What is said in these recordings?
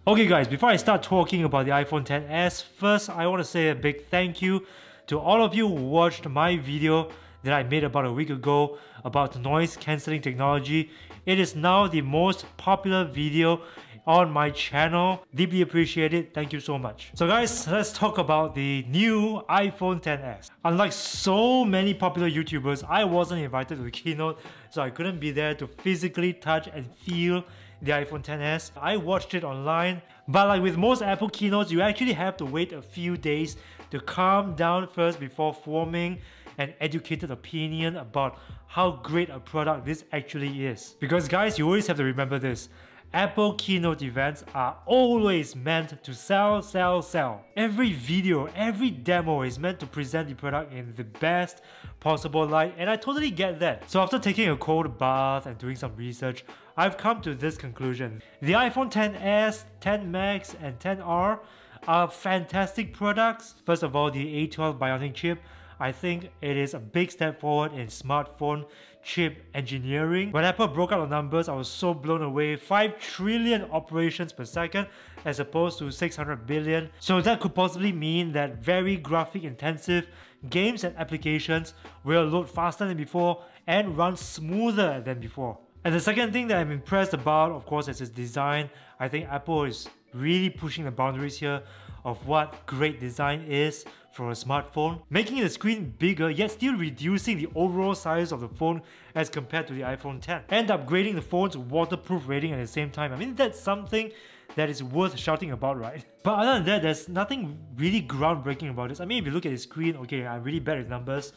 Okay guys, before I start talking about the iPhone XS, first I want to say a big thank you to all of you who watched my video that I made about a week ago about noise cancelling technology. It is now the most popular video on my channel. Deeply appreciate it. Thank you so much. So guys, let's talk about the new iPhone XS. Unlike so many popular YouTubers, I wasn't invited to the keynote, so I couldn't be there to physically touch and feel the iPhone XS. I watched it online, but like with most Apple keynotes, you actually have to wait a few days to calm down first before forming an educated opinion about how great a product this actually is. Because guys, you always have to remember this. Apple keynote events are always meant to sell, sell, sell. Every video, every demo is meant to present the product in the best possible light, and I totally get that. So after taking a cold bath and doing some research, I've come to this conclusion. The iPhone XS, X Max and XR are fantastic products. First of all, the A12 Bionic chip. I think it is a big step forward in smartphone chip engineering. When Apple broke out the numbers, I was so blown away. 5 trillion operations per second as opposed to 600 billion. So that could possibly mean that very graphic intensive games and applications will load faster than before and run smoother than before. And the second thing that I'm impressed about, of course, is its design. I think Apple is really pushing the boundaries here of what great design is for a smartphone, making the screen bigger yet still reducing the overall size of the phone as compared to the iPhone X, and upgrading the phone's waterproof rating at the same time. I mean, that's something that is worth shouting about, right? But other than that, there's nothing really groundbreaking about this. I mean, if you look at the screen, okay, I'm really bad at numbers,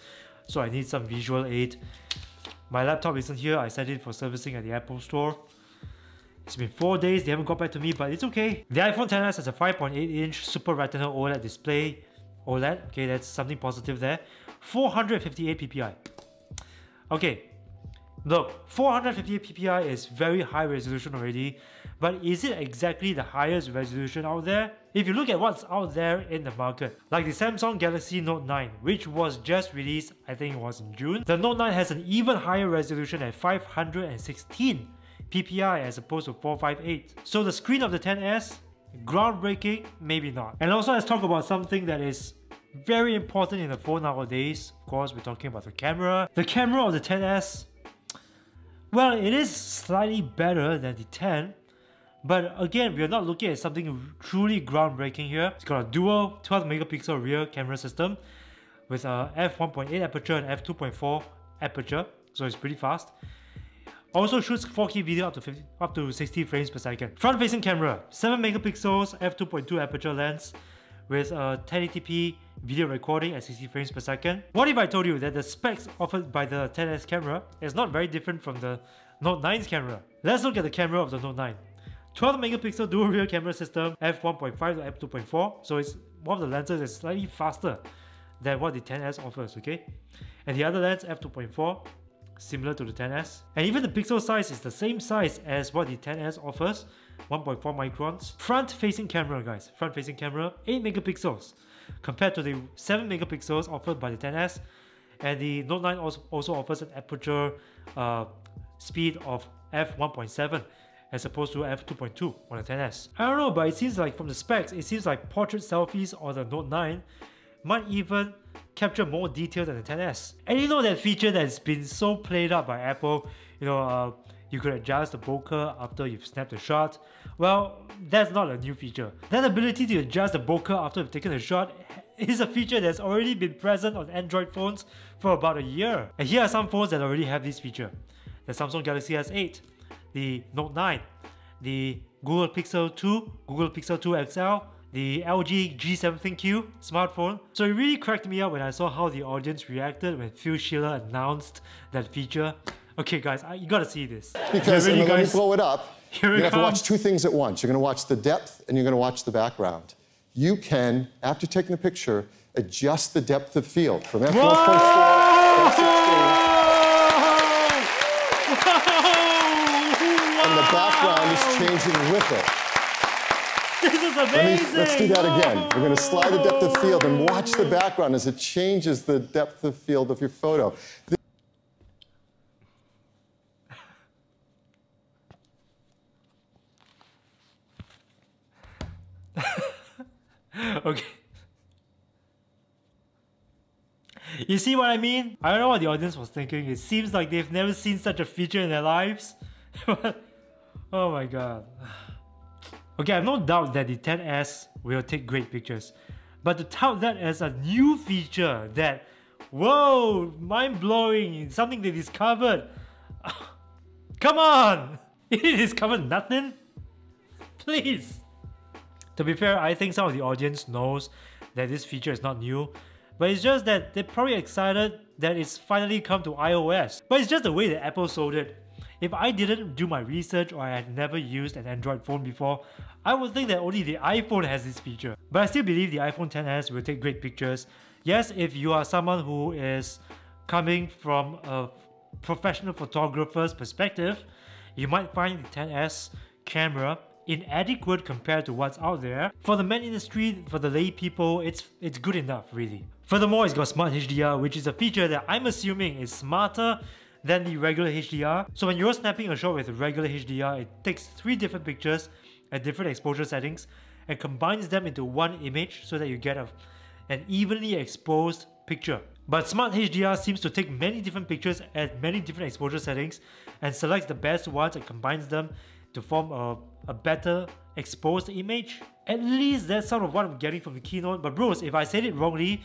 so I need some visual aid. My laptop isn't here. I sent it for servicing at the Apple Store. It's been 4 days, they haven't got back to me, but it's okay. The iPhone XS has a 5.8-inch Super Retina OLED display. OLED, okay, that's something positive there. 458 ppi. Okay, look, 458 ppi is very high resolution already, but is it exactly the highest resolution out there? If you look at what's out there in the market, like the Samsung Galaxy Note 9, which was just released, I think it was in June, the Note 9 has an even higher resolution at 516 ppi as opposed to 458. So the screen of the XS, groundbreaking, maybe not. And also let's talk about something that is very important in a phone nowadays. Of course, we're talking about the camera. The camera of the XS, well, it is slightly better than the 10, but again, we are not looking at something truly groundbreaking here. It's got a dual 12 megapixel rear camera system with a f1.8 aperture and f2.4 aperture, so it's pretty fast. Also shoots 4K video up to 60 frames per second. Front-facing camera, 7 megapixels f2.2 aperture lens with a 1080p video recording at 60 frames per second. What if I told you that the specs offered by the XS camera is not very different from the Note 9's camera? Let's look at the camera of the Note 9. 12 megapixel dual rear camera system, f1.5 to f2.4, so it's one of the lenses that's slightly faster than what the XS offers, okay? And the other lens, f2.4, similar to the XS. And even the pixel size is the same size as what the XS offers, 1.4 microns. Front-facing camera, guys. Front-facing camera, 8 megapixels compared to the 7 megapixels offered by the XS. And the Note 9 also offers an aperture speed of f1.7 as opposed to f2.2 on the XS. I don't know, but it seems like from the specs, it seems like portrait selfies on the Note 9 might even capture more detail than the XS. And you know that feature that's been so played up by Apple, you could adjust the bokeh after you've snapped a shot. Well, that's not a new feature. That ability to adjust the bokeh after you've taken a shot is a feature that's already been present on Android phones for about a year. And here are some phones that already have this feature. The Samsung Galaxy S8, the Note 9, the Google Pixel 2, Google Pixel 2 XL, the LG G7 ThinQ smartphone. So it really cracked me up when I saw how the audience reacted when Phil Schiller announced that feature. Okay guys, you gotta see this. Because let me blow it up. Here you have to watch 2 things at once. You're gonna watch the depth and you're gonna watch the background. You can, after taking the picture, adjust the depth of field from f1.4 to f16. And the background is changing with it. This is amazing! Let's do that again. We're going to slide the depth of field and watch the background as it changes the depth of field of your photo. Okay. You see what I mean? I don't know what the audience was thinking. It seems like they've never seen such a feature in their lives. Oh my god. Okay, I have no doubt that the 10S will take great pictures. But to tout that as a new feature that, whoa, mind-blowing, something they discovered. Come on! You discovered nothing? Please! To be fair, I think some of the audience knows that this feature is not new, but it's just that they're probably excited that it's finally come to iOS. But it's just the way that Apple sold it. If I didn't do my research or I had never used an Android phone before, I would think that only the iPhone has this feature. But I still believe the iPhone XS will take great pictures. Yes, if you are someone who is coming from a professional photographer's perspective, you might find the XS camera inadequate compared to what's out there. For the main industry, for the lay people, it's good enough really. Furthermore, it's got Smart HDR, which is a feature that I'm assuming is smarter than the regular HDR. So when you're snapping a shot with a regular HDR, it takes 3 different pictures at different exposure settings and combines them into one image so that you get an evenly exposed picture. But Smart HDR seems to take many different pictures at many different exposure settings and selects the best ones and combines them to form a better exposed image. At least that's sort of what I'm getting from the keynote. But bros, if I said it wrongly,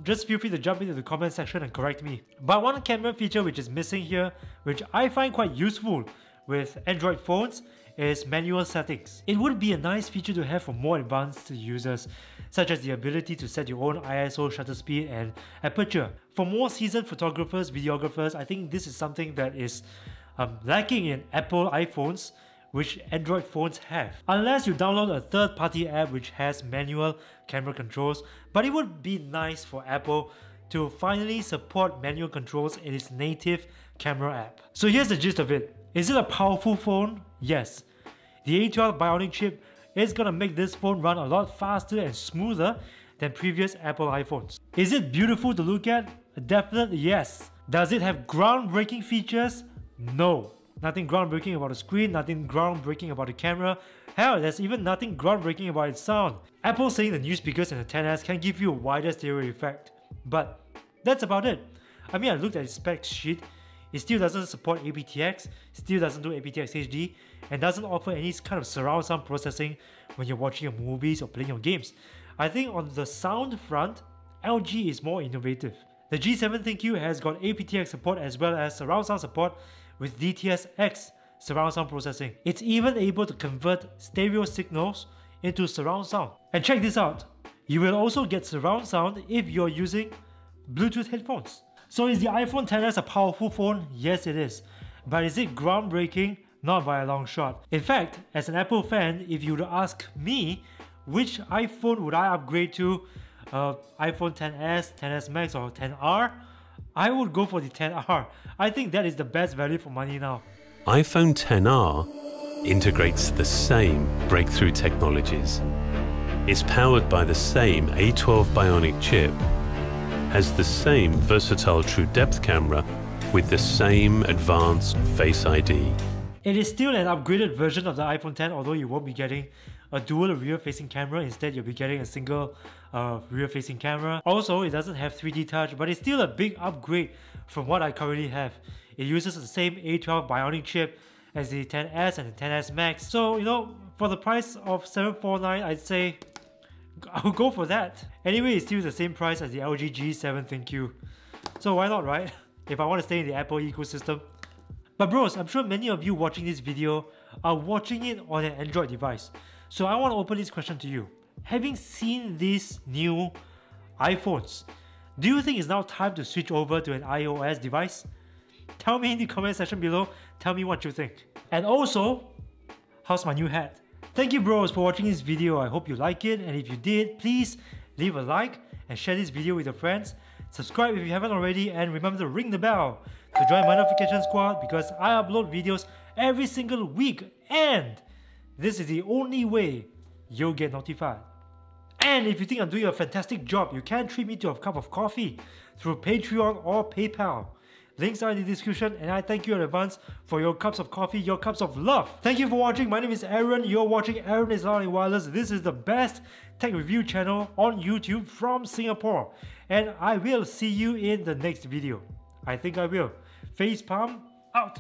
just feel free to jump into the comment section and correct me. But one camera feature which is missing here, which I find quite useful with Android phones, is manual settings. It would be a nice feature to have for more advanced users, such as the ability to set your own ISO, shutter speed and aperture. For more seasoned photographers, videographers, I think this is something that is lacking in Apple iPhones, which Android phones have. Unless you download a third-party app which has manual camera controls, but it would be nice for Apple to finally support manual controls in its native camera app. So here's the gist of it. Is it a powerful phone? Yes. The A12 Bionic chip is gonna make this phone run a lot faster and smoother than previous Apple iPhones. Is it beautiful to look at? A definite yes. Does it have groundbreaking features? No. Nothing groundbreaking about the screen, nothing groundbreaking about the camera. Hell, there's even nothing groundbreaking about its sound. Apple saying the new speakers in the XS can give you a wider stereo effect. But that's about it. I mean, I looked at its spec sheet. It still doesn't support aptX, still doesn't do aptX HD, and doesn't offer any kind of surround sound processing when you're watching your movies or playing your games. I think on the sound front, LG is more innovative. The G7 ThinQ has got aptX support as well as surround sound support with DTS-X surround sound processing. It's even able to convert stereo signals into surround sound. And check this out, you will also get surround sound if you're using Bluetooth headphones. So is the iPhone XS a powerful phone? Yes it is. But is it groundbreaking? Not by a long shot. In fact, as an Apple fan, if you were to ask me which iPhone would I upgrade to, iPhone XS, XS Max or XR, I would go for the XR. I think that is the best value for money now. iPhone XR integrates the same breakthrough technologies. It's powered by the same A12 Bionic chip, has the same versatile true depth camera with the same advanced Face ID. It is still an upgraded version of the iPhone X, although you won't be getting a dual rear-facing camera. Instead, you'll be getting a single rear-facing camera. Also, it doesn't have 3D touch, but it's still a big upgrade from what I currently have. It uses the same A12 Bionic chip as the XS and the XS Max. So, you know, for the price of $749, I'd say I'll go for that. Anyway, it's still the same price as the LG G7 ThinQ. So why not, right? If I want to stay in the Apple ecosystem. But bros, I'm sure many of you watching this video are watching it on an Android device. So I want to open this question to you. Having seen these new iPhones, do you think it's now time to switch over to an iOS device? Tell me in the comment section below, tell me what you think. And also, how's my new hat? Thank you bros for watching this video. I hope you like it, and if you did, please leave a like and share this video with your friends. Subscribe if you haven't already, and remember to ring the bell to join my notification squad because I upload videos every single week, and this is the only way you'll get notified. And if you think I'm doing a fantastic job, you can treat me to a cup of coffee through Patreon or PayPal. Links are in the description, and I thank you in advance for your cups of coffee, your cups of love. Thank you for watching. My name is Aaron. You're watching Aaron is Loud and Wireless. This is the best tech review channel on YouTube from Singapore. And I will see you in the next video. I think I will. Facepalm out.